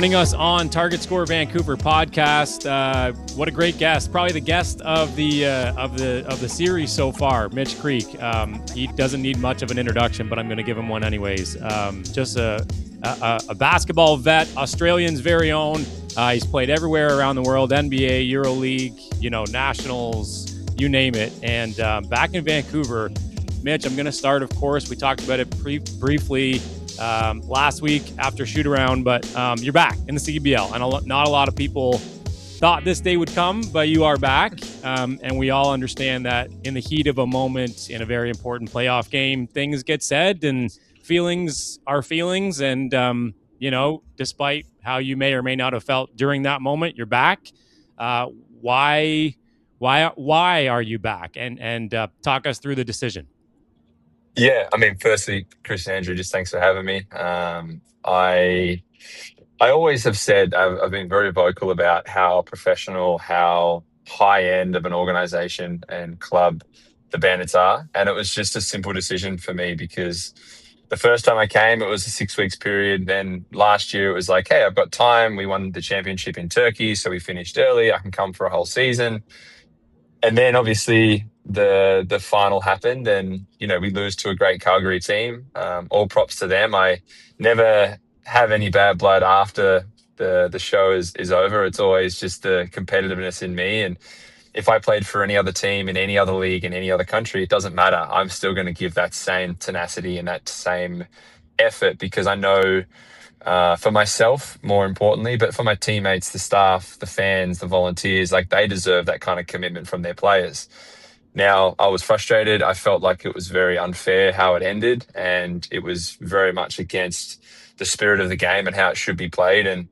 Joining us on Target Score Vancouver podcast. What a great guest! Probably the guest of the series so far, Mitch Creek. He doesn't need much of an introduction, but I'm going to give him one anyways. Just a basketball vet, Australian's very own. He's played everywhere around the world: NBA, EuroLeague, nationals, you name it. And back in Vancouver, Mitch, I'm going to start. Of course, we talked about it briefly last week after shoot around, but you're back in the CEBL. And not a lot of people thought this day would come, but you are back. And we all understand that in the heat of a moment in a very important playoff game, things get said and feelings are feelings. And, despite how you may or may not have felt during that moment, you're back. Why are you back? And talk us through the decision. Yeah, firstly, Chris and Andrew, just thanks for having me. I always have said, I've been very vocal about how professional, how high end of an organization and club the Bandits are. And it was just a simple decision for me because the first time I came, it was a 6 weeks period. Then last year it was like, hey, I've got time. We won the championship in Turkey, so we finished early. I can come for a whole season. And then obviously the final happened and, we lose to a great Calgary team. All props to them. I never have any bad blood after the show is over. It's always just the competitiveness in me. And if I played for any other team in any other league in any other country, it doesn't matter. I'm still going to give that same tenacity and that same effort because I know for myself, more importantly, but for my teammates, the staff, the fans, the volunteers, like they deserve that kind of commitment from their players. Now, I was frustrated. I felt like it was very unfair how it ended, and it was very much against the spirit of the game and how it should be played. And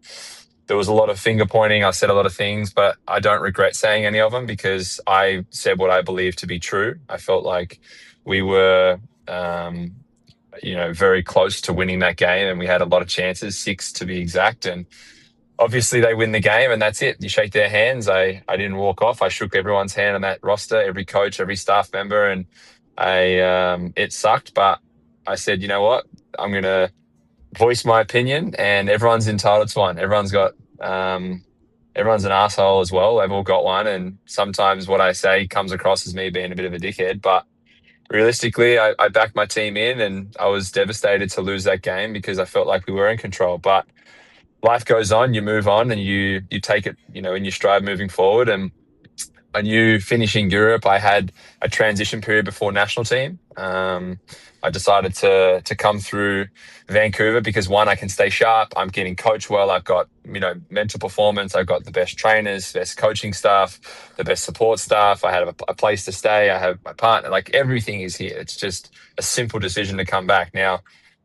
there was a lot of finger pointing. I said a lot of things, but I don't regret saying any of them because I said what I believe to be true. I felt like we were very close to winning that game, and we had a lot of chances, 6 to be exact. And obviously they win the game and that's it. You shake their hands. I didn't walk off. I shook everyone's hand on that roster, every coach, every staff member, and it sucked. But I said, you know what? I'm going to voice my opinion, and everyone's entitled to one. Everyone's an asshole as well. They've all got one. And sometimes what I say comes across as me being a bit of a dickhead, but realistically, I backed my team in and I was devastated to lose that game because I felt like we were in control. But life goes on, you move on and you take it, in your stride moving forward. And I knew finishing Europe, I had a transition period before national team. I decided to come through Vancouver because one, I can stay sharp. I'm getting coached well. I've got, mental performance. I've got the best trainers, best coaching staff, the best support staff. I have a place to stay. I have my partner, like everything is here. It's just a simple decision to come back. Now,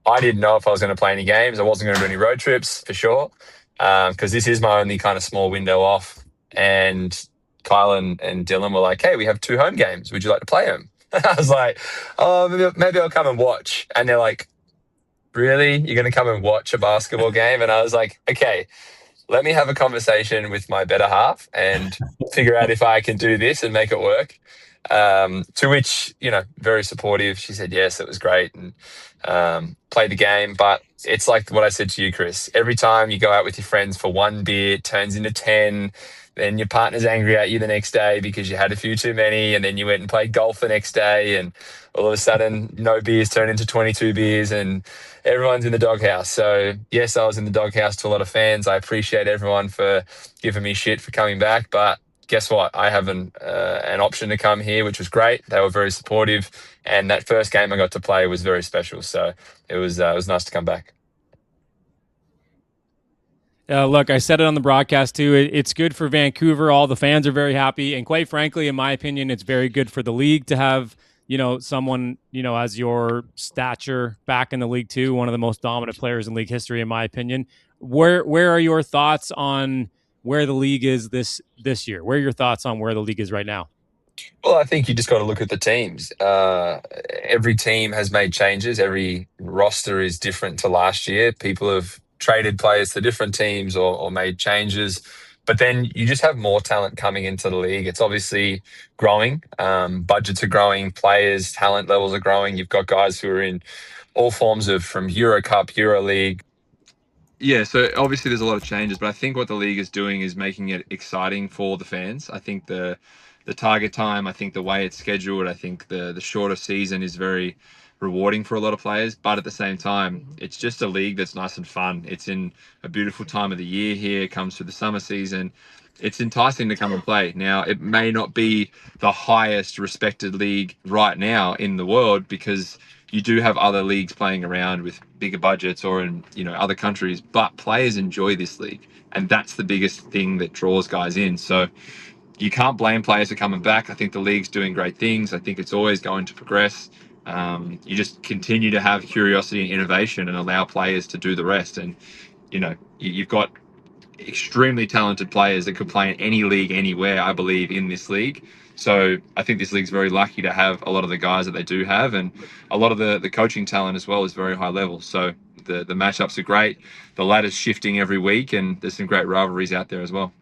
I didn't know if I was going to play any games. I wasn't going to do any road trips for sure. Because this is my only kind of small window off. And Kyle and Dylan were like, hey, we have 2 home games. Would you like to play them? I was like, oh, maybe I'll come and watch. And they're like, really? You're going to come and watch a basketball game? And I was like, okay, let me have a conversation with my better half and figure out if I can do this and make it work. To which, very supportive. She said, yes, it was great. And played the game. But it's like what I said to you, Chris. Every time you go out with your friends for 1 beer, it turns into 10. Then your partner's angry at you the next day because you had a few too many, and then you went and played golf the next day, and all of a sudden no beers turn into 22 beers and everyone's in the doghouse. So yes, I was in the doghouse to a lot of fans. I appreciate everyone for giving me shit for coming back, but guess what? I have an option to come here, which was great. They were very supportive, and that first game I got to play was very special. So it was nice to come back. Look, I said it on the broadcast too. It's good for Vancouver. All the fans are very happy. And quite frankly, in my opinion, it's very good for the league to have, someone, as your stature back in the league too. One of the most dominant players in league history, in my opinion. Where are your thoughts on where the league is this year? Where are your thoughts on where the league is right now? Well, I think you just got to look at the teams. Every team has made changes. Every roster is different to last year. People have traded players to different teams or made changes. But then you just have more talent coming into the league. It's obviously growing. Budgets are growing. Players, talent levels are growing. You've got guys who are in all forms of from Euro Cup, Euro League, Yeah, so obviously there's a lot of changes, but I think what the league is doing is making it exciting for the fans. I think the target time, I think the way it's scheduled, I think the shorter season is very rewarding for a lot of players, but at the same time, it's just a league that's nice and fun. It's in a beautiful time of the year here, it comes through the summer season. It's enticing to come and play. Now, it may not be the highest respected league right now in the world because you do have other leagues playing around with bigger budgets or in other countries, but players enjoy this league, and that's the biggest thing that draws guys in. So you can't blame players for coming back. I think the league's doing great things. I think it's always going to progress. You just continue to have curiosity and innovation and allow players to do the rest. And you've got extremely talented players that could play in any league anywhere, I believe, in this league. So I think this league's very lucky to have a lot of the guys that they do have, and a lot of the coaching talent as well is very high level. So the matchups are great. The ladder's shifting every week, and there's some great rivalries out there as well.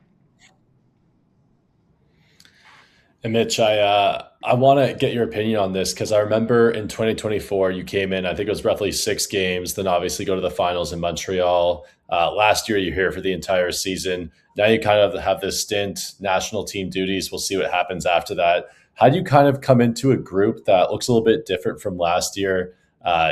And Mitch, I want to get your opinion on this because I remember in 2024 you came in. I think it was roughly 6 games, then obviously go to the finals in Montreal. Last year you're here for the entire season. Now you kind of have this stint, national team duties. We'll see what happens after that. How do you kind of come into a group that looks a little bit different from last year?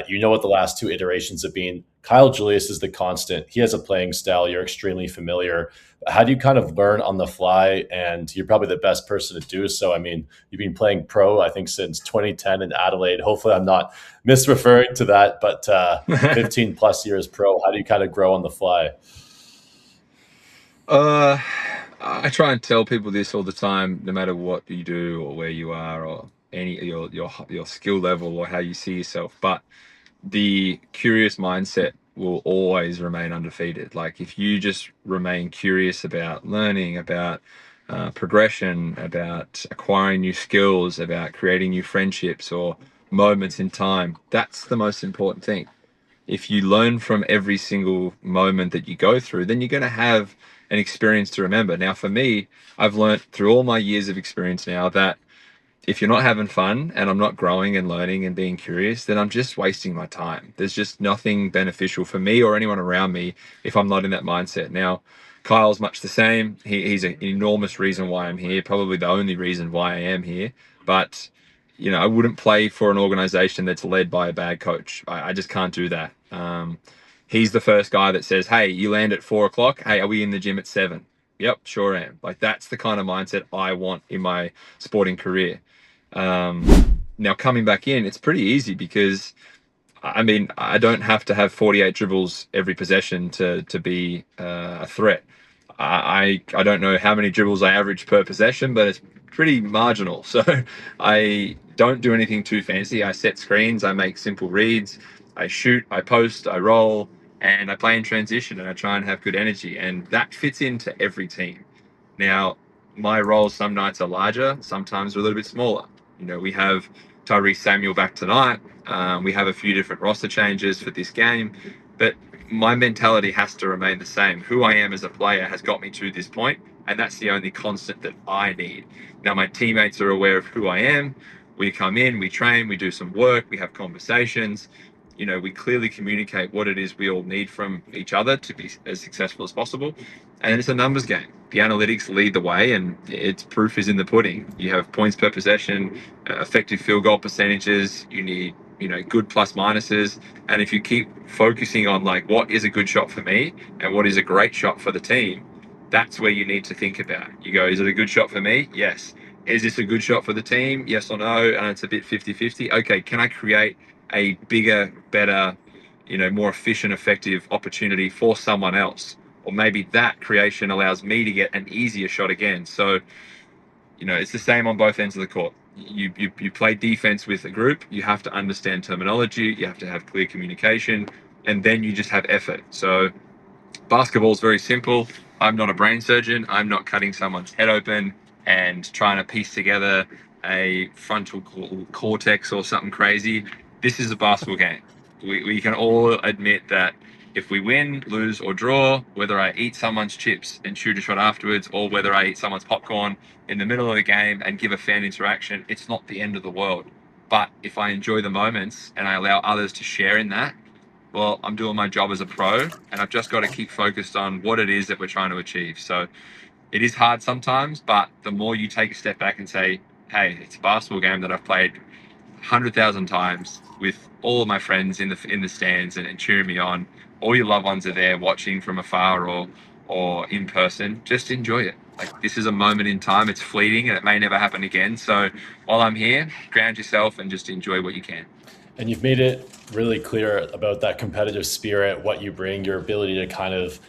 You know what the last 2 iterations have been. Kyle Julius is the constant. He has a playing style you're extremely familiar. How do you kind of learn on the fly? And you're probably the best person to do so. I mean, you've been playing pro, I think, since 2010 in Adelaide. Hopefully, I'm not misreferring to that, but 15 plus years pro. How do you kind of grow on the fly? I try and tell people this all the time, no matter what you do or where you are or any your skill level or how you see yourself. But the curious mindset will always remain undefeated. Like if you just remain curious about learning, about progression, about acquiring new skills, about creating new friendships or moments in time, that's the most important thing. If you learn from every single moment that you go through, then you're going to have an experience to remember. Now, for me, I've learned through all my years of experience now that if you're not having fun and I'm not growing and learning and being curious, then I'm just wasting my time. There's just nothing beneficial for me or anyone around me if I'm not in that mindset. Now, Kyle's much the same. He's an enormous reason why I'm here, probably the only reason why I am here. But, I wouldn't play for an organization that's led by a bad coach. I just can't do that. He's the first guy that says, hey, you land at 4 o'clock. Hey, are we in the gym at 7? Yep, sure am. Like that's the kind of mindset I want in my sporting career. Now coming back in, it's pretty easy because I mean I don't have to have 48 dribbles every possession to be a threat. I don't know how many dribbles I average per possession, but it's pretty marginal. So I don't do anything too fancy. I set screens, I make simple reads, I shoot, I post, I roll, and I play in transition and I try and have good energy, and that fits into every team. Now, my roles some nights are larger, sometimes they're a little bit smaller. We have Tyrese Samuel back tonight. We have a few different roster changes for this game, but my mentality has to remain the same. Who I am as a player has got me to this point, and that's the only constant that I need. Now, my teammates are aware of who I am. We come in, we train, we do some work, we have conversations. We clearly communicate what it is we all need from each other to be as successful as possible. And it's a numbers game. The analytics lead the way, and its proof is in the pudding. You have points per possession, effective field goal percentages. You need, good plus minuses. And if you keep focusing on like what is a good shot for me and what is a great shot for the team, that's where you need to think about. You go, is it a good shot for me? Yes. Is this a good shot for the team? Yes or no? And it's a bit 50-50. Okay, can I create a bigger, better, more efficient, effective opportunity for someone else? Or maybe that creation allows me to get an easier shot again. So, it's the same on both ends of the court. You play defense with a group, you have to understand terminology, you have to have clear communication, and then you just have effort. So basketball is very simple. I'm not a brain surgeon. I'm not cutting someone's head open and trying to piece together a frontal cortex or something crazy. This is a basketball game. We can all admit that if we win, lose, or draw, whether I eat someone's chips and shoot a shot afterwards, or whether I eat someone's popcorn in the middle of the game and give a fan interaction, it's not the end of the world. But if I enjoy the moments and I allow others to share in that, well, I'm doing my job as a pro, and I've just got to keep focused on what it is that we're trying to achieve. So it is hard sometimes, but the more you take a step back and say, hey, it's a basketball game that I've played 100,000 times with all of my friends in the stands and cheering me on. All your loved ones are there watching from afar or in person. Just enjoy it. Like, this is a moment in time. It's fleeting and it may never happen again. So while I'm here, ground yourself and just enjoy what you can. And you've made it really clear about that competitive spirit, what you bring, your ability to kind of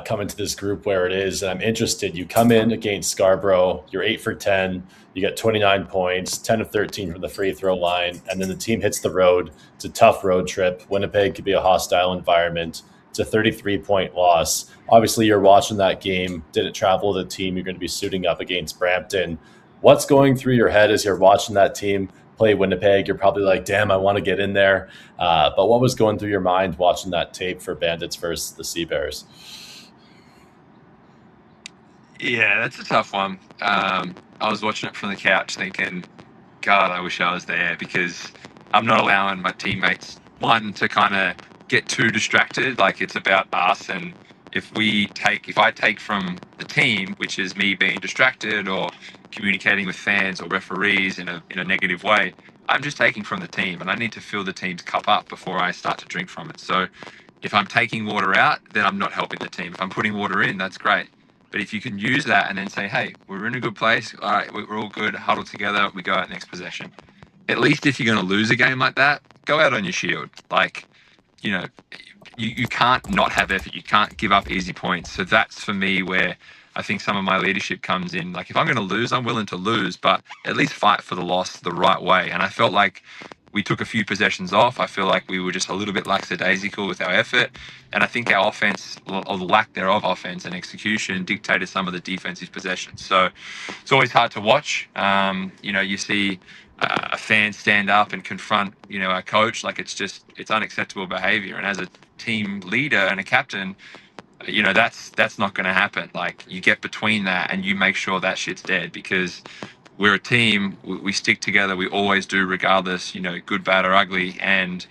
come into this group where it is. And I'm interested, you come in against Scarborough, you're 8 for 10, you get 29 points, 10 of 13 from the free throw line, and then the team hits the road. It's a tough road trip. Winnipeg could be a hostile environment. It's a 33-point loss. Obviously, you're watching that game, didn't travel with the team, you're going to be suiting up against Brampton. What's going through your head as you're watching that team play Winnipeg? You're probably like, damn, I want to get in there. But what was going through your mind watching that tape for Bandits versus the Sea Bears? Yeah, that's a tough one. I was watching it from the couch thinking, God, I wish I was there, because I'm not allowing my teammates, one, to kind of get too distracted. Like, it's about us. And if I take from the team, which is me being distracted or communicating with fans or referees in a negative way, I'm just taking from the team, and I need to fill the team's cup up before I start to drink from it. So if I'm taking water out, then I'm not helping the team. If I'm putting water in, that's great. But if you can use that and then say, hey, we're in a good place, all right, we're all good, huddle together, we go out next possession. At least if you're going to lose a game like that, go out on your shield. Like, you know, you can't not have effort. You can't give up easy points. So that's, for me, where I think some of my leadership comes in. Like, if I'm going to lose, I'm willing to lose, but at least fight for the loss the right way. And I felt like we took a few possessions off. I feel like we were just a little bit lackadaisical with our effort. And I think our offense, or the lack thereof offense and execution, dictated some of the defensive possessions. So it's always hard to watch. You see a fan stand up and confront, our coach. Like, it's unacceptable behavior. And as a team leader and a captain, that's not going to happen. Like, you get between that and you make sure that shit's dead, because we're a team. We stick together. We always do, regardless, good, bad, or ugly. And,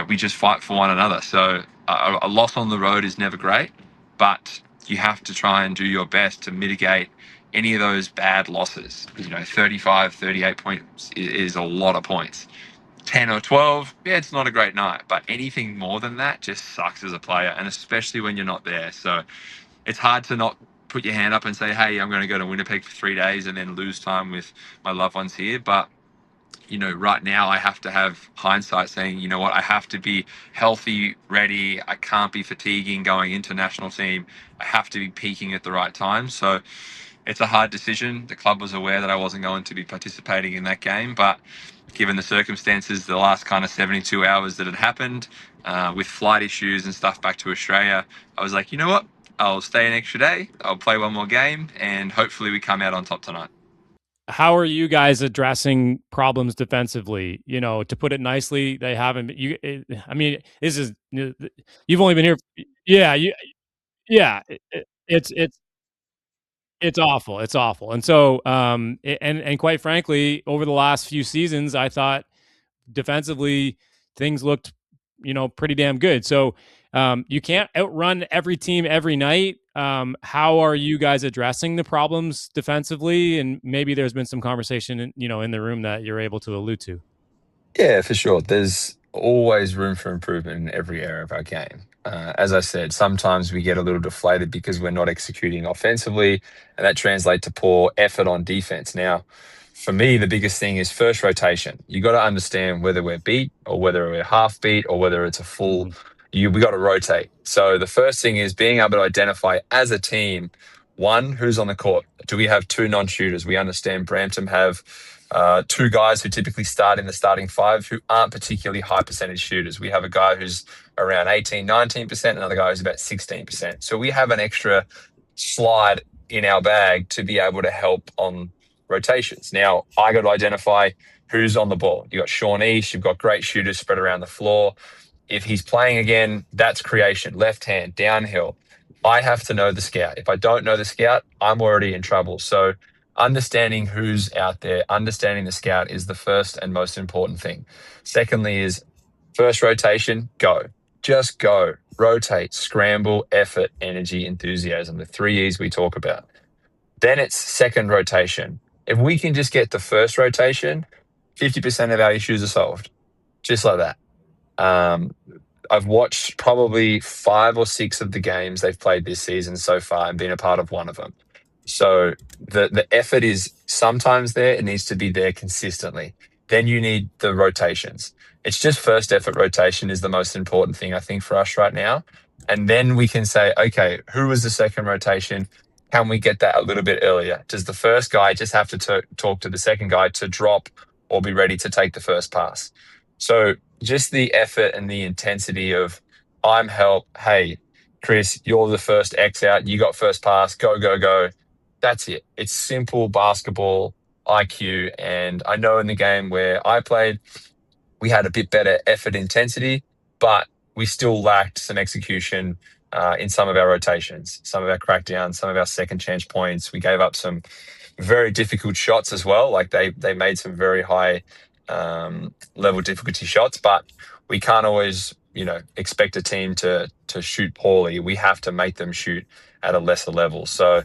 we just fight for one another. So a loss on the road is never great, but you have to try and do your best to mitigate any of those bad losses. 35, 38 points is a lot of points. 10 or 12, yeah, it's not a great night, but anything more than that just sucks as a player, and especially when you're not there. So it's hard to not put your hand up and say, hey, I'm going to go to Winnipeg for 3 days and then lose time with my loved ones here. But, right now I have to have hindsight saying, you know what, I have to be healthy, ready. I can't be fatiguing going into national team. I have to be peaking at the right time. So it's a hard decision. The club was aware that I wasn't going to be participating in that game, but given the circumstances, the last kind of 72 hours that had happened, with flight issues and stuff back to Australia, I was like, you know what? I'll stay an extra day. I'll play one more game, and hopefully we come out on top tonight. How are you guys addressing problems defensively? To put it nicely, they haven't. This is, you've only been here. Yeah, yeah. It's awful. It's awful. And so, and quite frankly, over the last few seasons, I thought defensively things looked, pretty damn good. So, you can't outrun every team every night. How are you guys addressing the problems defensively? And maybe there's been some conversation, in the room that you're able to allude to. Yeah, for sure. There's always room for improvement in every area of our game. As I said, sometimes we get a little deflated because we're not executing offensively, and that translates to poor effort on defense. Now, for me, the biggest thing is first rotation. You got to understand whether we're beat or whether we're half beat or whether it's a full. We got to rotate. So the first thing is being able to identify as a team, one, who's on the court. Do we have two non-shooters? We understand Brampton have two guys who typically start in the starting five who aren't particularly high percentage shooters. We have a guy who's around 18, 19%, another guy who's about 16%. So we have an extra slide in our bag to be able to help on rotations. Now, I got to identify who's on the ball. You got Sean East, you've got great shooters spread around the floor. If he's playing again, that's creation, left hand, downhill. I have to know the scout. If I don't know the scout, I'm already in trouble. So understanding who's out there, understanding the scout is the first and most important thing. Secondly is first rotation, go. Just go, rotate, scramble, effort, energy, enthusiasm, the 3 E's we talk about. Then it's second rotation. If we can just get the first rotation, 50% of our issues are solved. Just like that. Um, I've watched probably 5 or 6 of the games they've played this season so far and been a part of one of them. So the effort is sometimes there. It needs to be there consistently. Then you need the rotations. It's just first effort rotation is the most important thing, I think, for us right now. And then we can say, okay, who was the second rotation? Can we get that a little bit earlier? Does the first guy just have to talk to the second guy to drop or be ready to take the first pass? So just the effort and the intensity of I'm help. Hey, Chris, you're the first X out. You got first pass. Go, go, go. That's it. It's simple basketball IQ. And I know in the game where I played, we had a bit better effort intensity, but we still lacked some execution in some of our rotations, some of our crackdowns, some of our second chance points. We gave up some very difficult shots as well. Like they made some very high level difficulty shots, but we can't always expect a team to shoot poorly. We have to make them shoot at a lesser level. So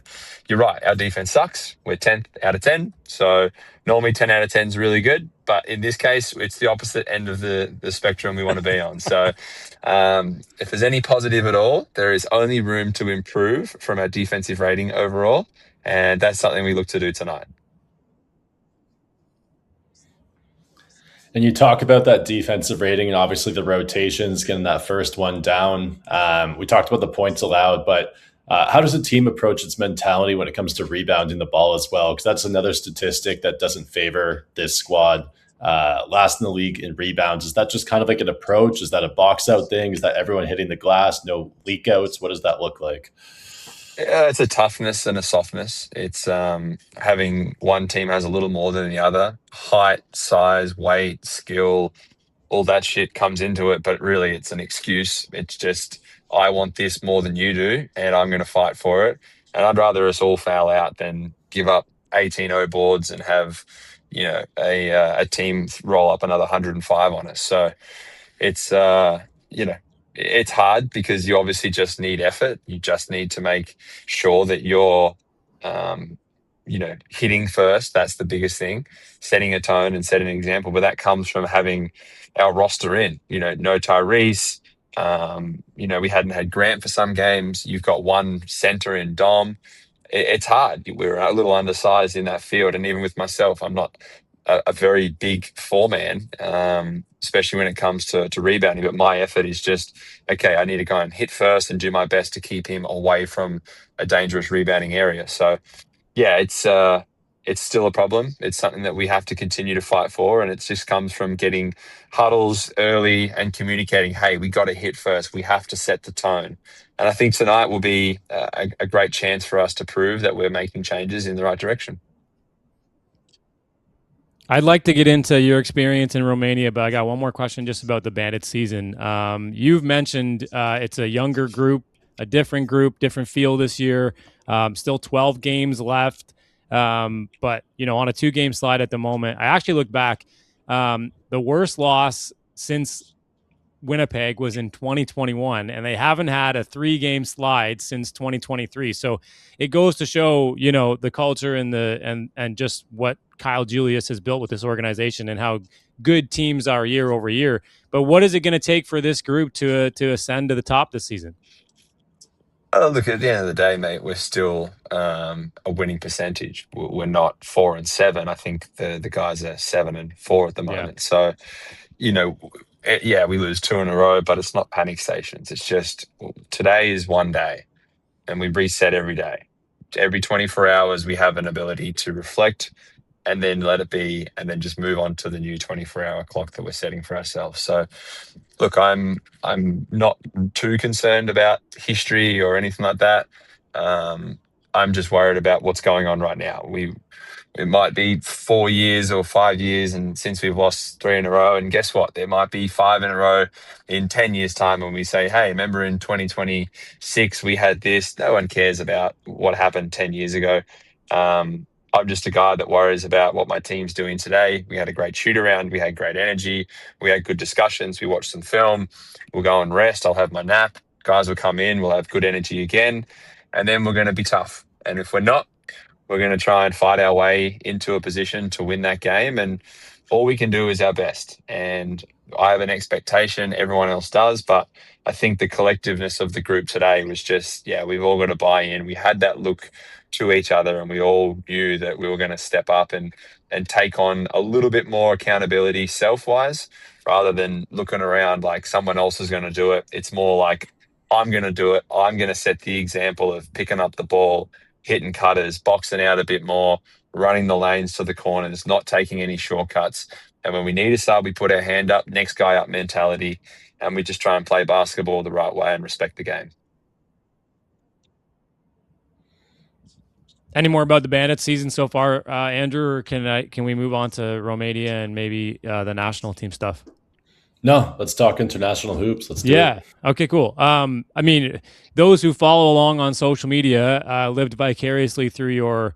you're right, our defense sucks. We're 10th out of 10. So normally 10 out of 10 is really good, but in this case, it's the opposite end of the spectrum we want to be on. So if there's any positive at all, there is only room to improve from our defensive rating overall. And that's something we look to do tonight. And you talk about that defensive rating and obviously the rotations, getting that first one down. We talked about the points allowed, but how does a team approach its mentality when it comes to rebounding the ball as well? Because that's another statistic that doesn't favor this squad. Last in the league in rebounds. Is that just kind of like an approach? Is that a box out thing? Is that everyone hitting the glass? No leak outs? What does that look like? It's a toughness and a softness. It's having one team has a little more than the other. Height, size, weight, skill, all that shit comes into it. But really, it's an excuse. It's just, I want this more than you do, and I'm going to fight for it. And I'd rather us all foul out than give up 18-0 boards and have, a team roll up another 105 on us. So it's, it's hard because you obviously just need effort. You just need to make sure that you're, hitting first. That's the biggest thing, setting a tone and setting an example. But that comes from having our roster in, no Tyrese. We hadn't had Grant for some games. You've got one center in Dom. It's hard. We're a little undersized in that field. And even with myself, I'm not a very big four-man, especially when it comes to rebounding. But my effort is just, okay, I need to go and hit first and do my best to keep him away from a dangerous rebounding area. So, yeah, it's still a problem. It's something that we have to continue to fight for. And it just comes from getting huddles early and communicating, hey, we got to hit first. We have to set the tone. And I think tonight will be a great chance for us to prove that we're making changes in the right direction. I'd like to get into your experience in Romania, but I got one more question just about the Bandit season. You've mentioned it's a younger group, a different feel this year. Still 12 games left, but on a 2-game slide at the moment. I actually look back. The worst loss since Winnipeg was in 2021, and they haven't had a 3-game slide since 2023. So it goes to show, the culture and just what Kyle Julius has built with this organization and how good teams are year over year. But what is it going to take for this group to ascend to the top this season? Look, at the end of the day, mate, we're still a winning percentage. We're not 4-7. I think the guys are 7-4 at the moment. So, we lose 2 in a row, but it's not panic stations. It's just today is one day and we reset every day. Every 24 hours, we have an ability to reflect and then let it be and then just move on to the new 24-hour clock that we're setting for ourselves. So, look, I'm not too concerned about history or anything like that. I'm just worried about what's going on right now. It might be 4 years or 5 years, and since we've lost 3 in a row, and guess what? There might be 5 in a row in 10 years' time when we say, hey, remember in 2026 we had this. No one cares about what happened 10 years ago. I'm just a guy that worries about what my team's doing today. We had a great shoot around. We had great energy. We had good discussions. We watched some film. We'll go and rest. I'll have my nap. Guys will come in. We'll have good energy again. And then we're going to be tough. And if we're not, we're going to try and fight our way into a position to win that game. And all we can do is our best. And I have an expectation, everyone else does, but I think the collectiveness of the group today was just, yeah, we've all got to buy in. We had that look to each other and we all knew that we were going to step up and take on a little bit more accountability self-wise rather than looking around like someone else is going to do it. It's more like, I'm going to do it. I'm going to set the example of picking up the ball, hitting cutters, boxing out a bit more, running the lanes to the corners, not taking any shortcuts. And when we need a sub, we put our hand up, next guy up mentality, and we just try and play basketball the right way and respect the game. Any more about the Bandits season so far, Andrew, or can we move on to Romania and maybe the national team stuff? No, let's talk international hoops. Let's do it. Okay, cool. I mean, those who follow along on social media lived vicariously through your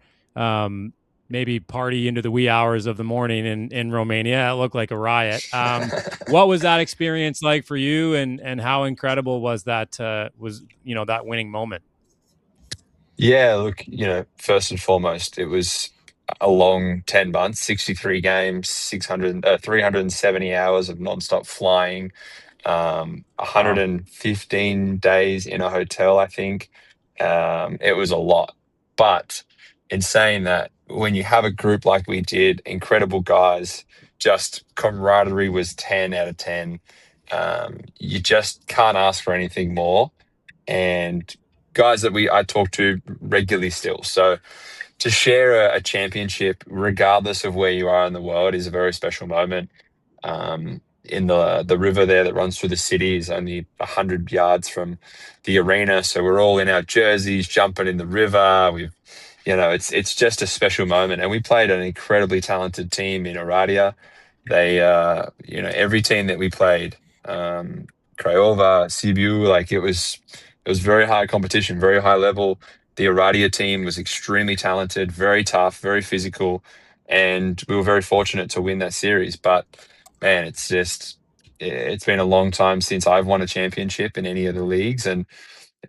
maybe party into the wee hours of the morning in Romania. It looked like a riot. What was that experience like for you, and how incredible was that that winning moment? Yeah, look, first and foremost, it was a long 10 months, 63 games, 370 hours of nonstop flying, 115 days in a hotel, I think. It was a lot. But in saying that, when you have a group like we did, incredible guys, just camaraderie was 10 out of 10. You just can't ask for anything more. And guys that I talk to regularly still. So to share a championship, regardless of where you are in the world, is a very special moment. In the river there that runs through the city is only 100 yards from the arena. So we're all in our jerseys, jumping in the river. It's just a special moment. And we played an incredibly talented team in Oradea. They, every team that we played, Craiova, CEBL, like it was very high competition, very high level. The Oradea team was extremely talented, very tough, very physical, and we were very fortunate to win that series. But man, it's been a long time since I've won a championship in any of the leagues, and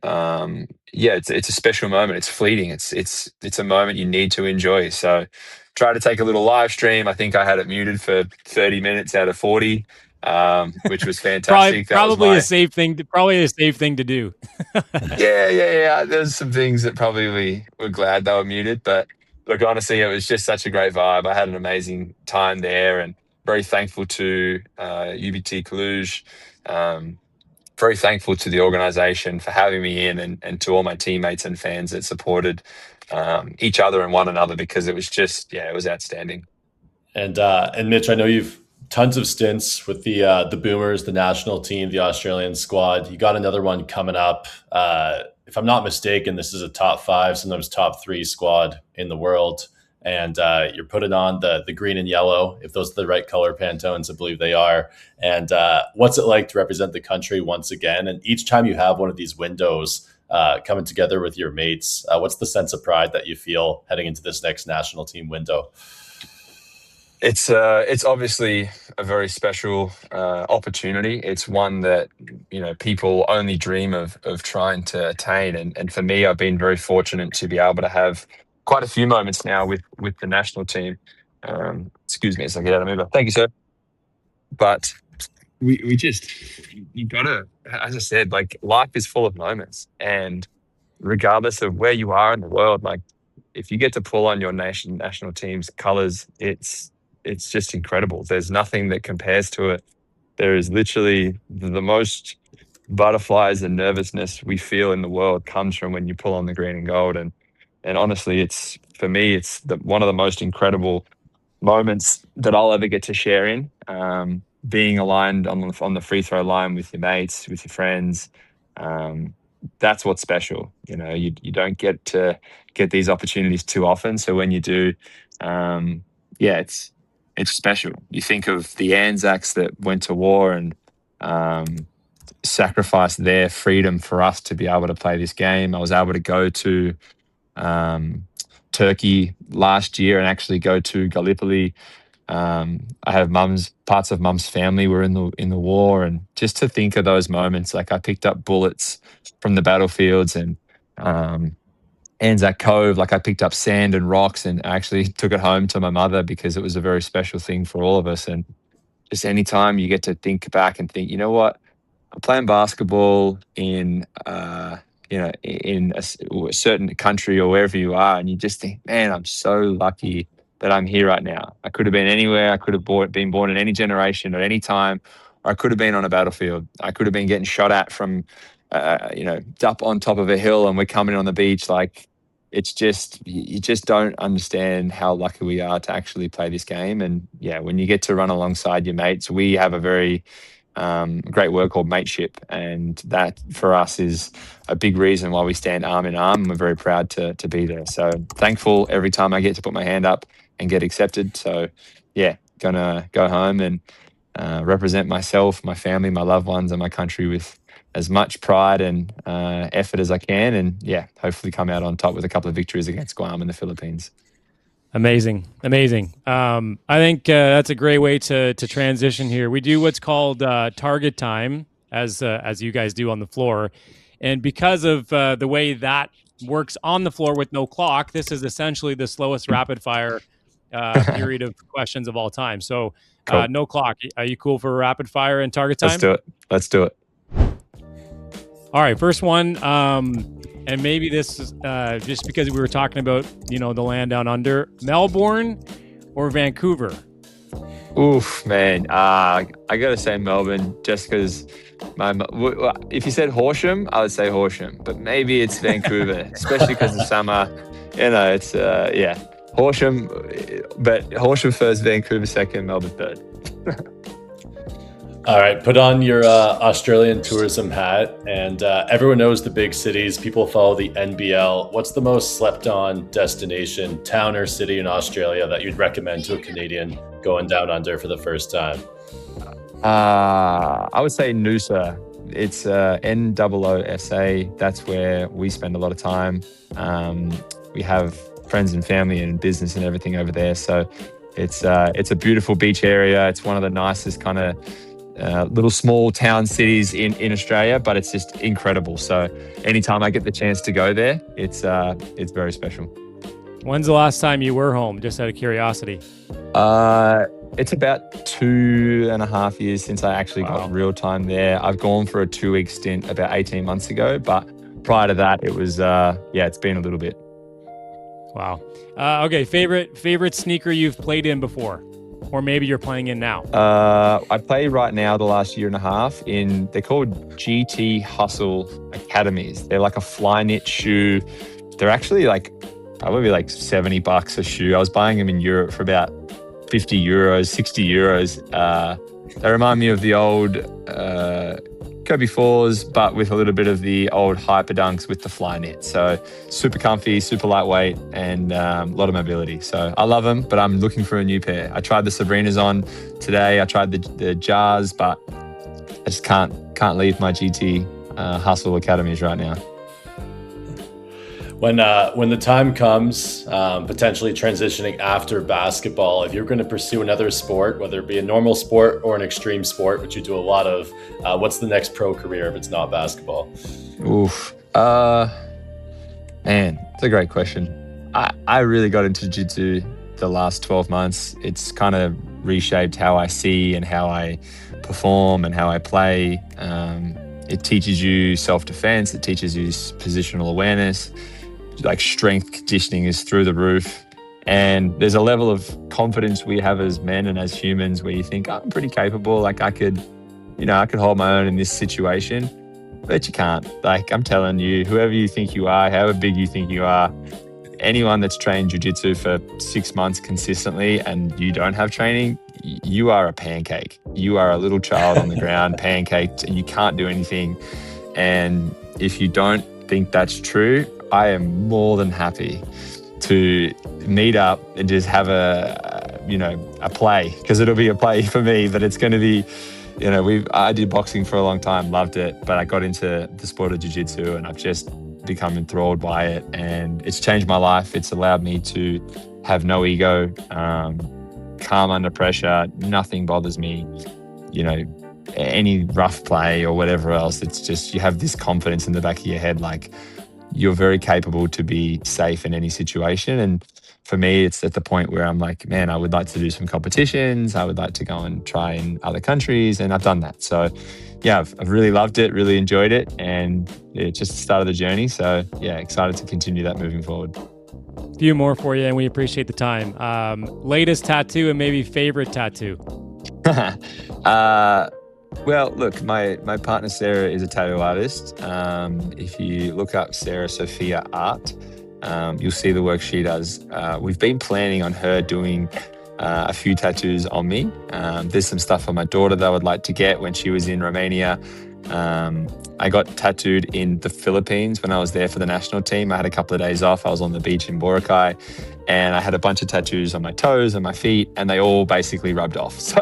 it's a special moment. It's fleeting. It's a moment you need to enjoy. So try to take a little live stream. I think I had it muted for 30 minutes out of 40. Which was fantastic. Probably a safe thing to do. Yeah. There's some things that probably we were glad they were muted, but look, honestly, it was just such a great vibe. I had an amazing time there, and very thankful to UBT Cluj. Very thankful to the organization for having me in, and to all my teammates and fans that supported each other and one another, because it was just, it was outstanding. And Mitch, I know you've tons of stints with the Boomers, the national team, the Australian squad. You got another one coming up. If I'm not mistaken, this is a top 5, sometimes top 3 squad in the world. And you're putting on the green and yellow, if those are the right color Pantones, I believe they are. And what's it like to represent the country once again? And each time you have one of these windows coming together with your mates, what's the sense of pride that you feel heading into this next national team window? It's obviously a very special opportunity. It's one that people only dream of trying to attain, and for me, I've been very fortunate to be able to have quite a few moments now with the national team. Excuse me as I get out of mover. Thank you, sir. But we just, you gotta, as I said, like, life is full of moments, and regardless of where you are in the world, like, if you get to pull on your national team's colors, it's just incredible. There's nothing that compares to it. There is literally the most butterflies and nervousness we feel in the world comes from when you pull on the green and gold. And honestly, for me, it's one of the most incredible moments that I'll ever get to share in. Being aligned on the free throw line with your mates, with your friends, that's what's special. You don't get to get these opportunities too often. So when you do, it's special. You think of the Anzacs that went to war and sacrificed their freedom for us to be able to play this game. I was able to go to Turkey last year and actually go to Gallipoli. I have parts of mum's family were in the war, and just to think of those moments, like I picked up bullets from the battlefields, and Anzac Cove, like I picked up sand and rocks and actually took it home to my mother because it was a very special thing for all of us. And just anytime you get to think back and think, you know what, I'm playing basketball in a certain country or wherever you are, and you just think, man, I'm so lucky that I'm here right now. I could have been anywhere. I could have been born in any generation at any time, or I could have been on a battlefield. I could have been getting shot at from, up on top of a hill, and we're coming on the beach. Like, it's just, you just don't understand how lucky we are to actually play this game. And yeah, when you get to run alongside your mates, we have a very great word called mateship, and that for us is a big reason why we stand arm in arm. We're very proud to be there. So thankful every time I get to put my hand up and get accepted. So yeah, gonna go home and represent myself, my family, my loved ones, and my country with as much pride and effort as I can, and yeah, hopefully come out on top with a couple of victories against Guam and the Philippines. Amazing. I think that's a great way to transition here. We do what's called target time, as you guys do on the floor, and because of the way that works on the floor with no clock, this is essentially the slowest rapid fire period of questions of all time. So Cool. No clock. Are you cool for rapid fire and target time? Let's do it. All right, first one. And maybe this is just because we were talking about, the land down under, Melbourne or Vancouver? Oof, man. I got to say Melbourne, just because if you said Horsham, I would say Horsham, but maybe it's Vancouver, especially because of summer. It's, Horsham, but Horsham first, Vancouver second, Melbourne third. All right, put on your Australian tourism hat, and everyone knows the big cities. People follow the NBL. What's the most slept-on destination, town or city in Australia that you'd recommend to a Canadian going down under for the first time? I would say Noosa. It's NOOSA. That's where we spend a lot of time. We have friends and family and business and everything over there, so it's a beautiful beach area. It's one of the nicest kind of little small town cities in Australia, but it's just incredible. So anytime I get the chance to go there, it's very special. When's the last time you were home, just out of curiosity? It's about 2.5 years since I actually got real time there. I've gone for a 2-week stint about 18 months ago, but prior to that, it was, it's been a little bit. Wow. Okay, favorite sneaker you've played in before? Or maybe you're playing in now? I play right now the last 1.5 years they're called GT Hustle Academies. They're like a fly knit shoe. They're actually probably $70 a shoe. I was buying them in Europe for about 50 euros, 60 euros. They remind me of the old Kobe 4s, but with a little bit of the old Hyper Dunks with the fly knit. So super comfy, super lightweight, and a lot of mobility. So I love them, but I'm looking for a new pair. I tried the Sabrinas on today. I tried the Jars, but I just can't leave my GT Hustle Academies right now. When the time comes, potentially transitioning after basketball, if you're going to pursue another sport, whether it be a normal sport or an extreme sport, which you do a lot of, what's the next pro career if it's not basketball? Oof. Man, it's a great question. I really got into jiu-jitsu the last 12 months. It's kind of reshaped how I see and how I perform and how I play. It teaches you self-defense. It teaches you positional awareness. Like strength conditioning is through the roof, and there's a level of confidence we have as men and as humans where you think, I'm pretty capable, like I could hold my own in this situation, but you can't. Like, I'm telling you, whoever you think you are, however big you think you are, anyone that's trained jiu-jitsu for 6 months consistently and you don't have training, you are a pancake. You are a little child on the ground, pancaked, and you can't do anything. And if you don't think that's true, I am more than happy to meet up and just have a play, because it'll be a play for me, but it's going to be, I did boxing for a long time, loved it, but I got into the sport of jiu-jitsu and I've just become enthralled by it, and it's changed my life. It's allowed me to have no ego, calm under pressure. Nothing bothers me, any rough play or whatever else. It's just, you have this confidence in the back of your head, like you're very capable to be safe in any situation. And for me, it's at the point where I'm like, man, I would like to do some competitions. I would like to go and try in other countries. And I've done that. So yeah, I've really loved it, really enjoyed it. And it's just the start of the journey. So yeah, excited to continue that moving forward. A few more for you, and we appreciate the time. Latest tattoo and maybe favorite tattoo? Well, look, my partner Sarah is a tattoo artist. If you look up Sarah Sophia Art, you'll see the work she does. We've been planning on her doing a few tattoos on me. There's some stuff for my daughter that I would like to get when she was in Romania. I got tattooed in the Philippines when I was there for the national team. I had a couple of days off. I was on the beach in Boracay, and I had a bunch of tattoos on my toes and my feet, and they all basically rubbed off. So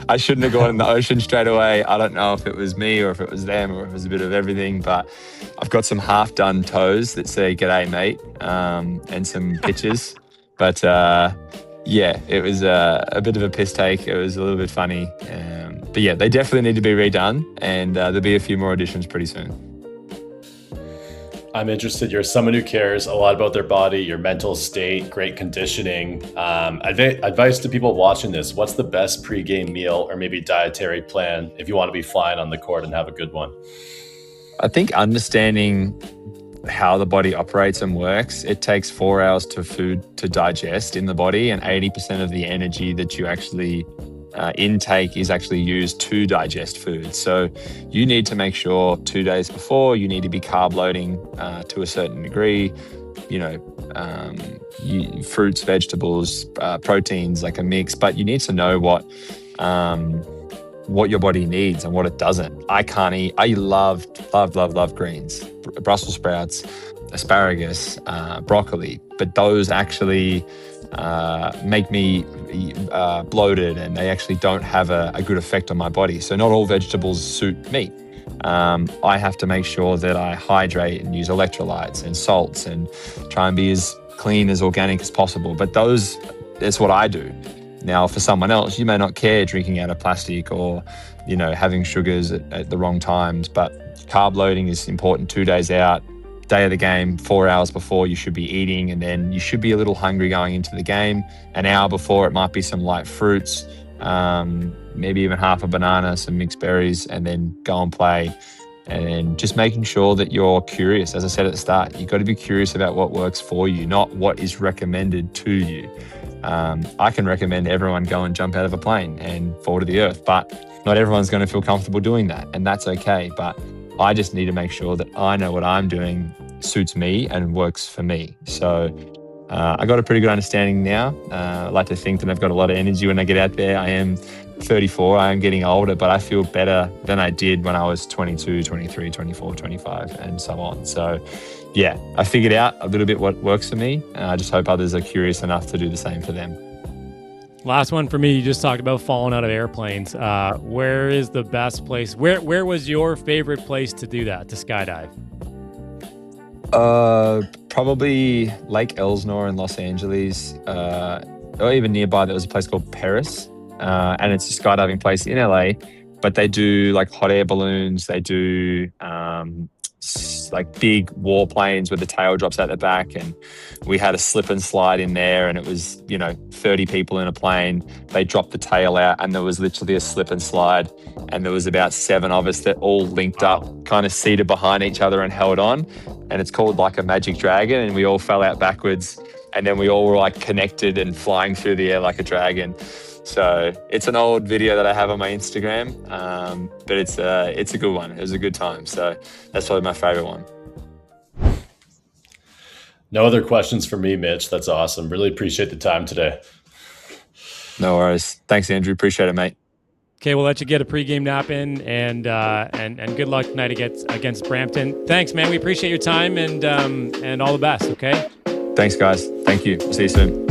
I shouldn't have gone in the ocean straight away. I don't know if it was me or if it was them or if it was a bit of everything, but I've got some half-done toes that say "G'day, mate," and some pictures. But yeah, it was a bit of a piss take. It was a little bit funny. But yeah, they definitely need to be redone, and there'll be a few more additions pretty soon. I'm interested. You're someone who cares a lot about their body, your mental state, great conditioning. Advice to people watching this: what's the best pregame meal or maybe dietary plan if you want to be flying on the court and have a good one? I think understanding how the body operates and works, it takes 4 hours to food to digest in the body, and 80% of the energy that you actually intake is actually used to digest food. So you need to make sure 2 days before, you need to be carb loading to a certain degree, fruits, vegetables, proteins, like a mix, but you need to know what your body needs and what it doesn't. I can't eat. I love greens, Brussels sprouts, asparagus, broccoli, but those actually make me bloated, and they actually don't have a good effect on my body. So not all vegetables suit me. I have to make sure that I hydrate and use electrolytes and salts and try and be as clean, as organic as possible. But that's what I do. Now, for someone else, you may not care drinking out of plastic or, having sugars at the wrong times, but carb loading is important 2 days out. Day of the game, 4 hours before, you should be eating, and then you should be a little hungry going into the game. An hour before, it might be some light fruits, maybe even half a banana, some mixed berries, and then go and play. And then just making sure that you're curious. As I said at the start, you've got to be curious about what works for you, not what is recommended to you. I can recommend everyone go and jump out of a plane and fall to the earth, but not everyone's going to feel comfortable doing that, and that's okay. But I just need to make sure that I know what I'm doing suits me and works for me. So I got a pretty good understanding now. I like to think that I've got a lot of energy when I get out there. I am 34, I am getting older, but I feel better than I did when I was 22, 23, 24, 25, and so on. So yeah, I figured out a little bit what works for me. And I just hope others are curious enough to do the same for them. Last one for me. You just talked about falling out of airplanes. Where is the best place? Where was your favorite place to do that, to skydive? Probably Lake Elsinore in Los Angeles, or even nearby. There was a place called Paris, and it's a skydiving place in LA. But they do like hot air balloons. They do like big warplanes where the tail drops out the back, and we had a slip and slide in there, and it was 30 people in a plane. They dropped the tail out, and there was literally a slip and slide, and there was about 7 of us that all linked up, kind of seated behind each other and held on, and it's called like a magic dragon, and we all fell out backwards, and then we all were like connected and flying through the air like a dragon. So it's an old video that I have on my Instagram, but it's a good one. It was a good time. So that's probably my favorite one. No other questions for me, Mitch. That's awesome. Really appreciate the time today. No worries. Thanks, Andrew. Appreciate it, mate. Okay, we'll let you get a pregame nap in, and good luck tonight against Brampton. Thanks, man. We appreciate your time, and all the best. Okay. Thanks, guys. Thank you. See you soon.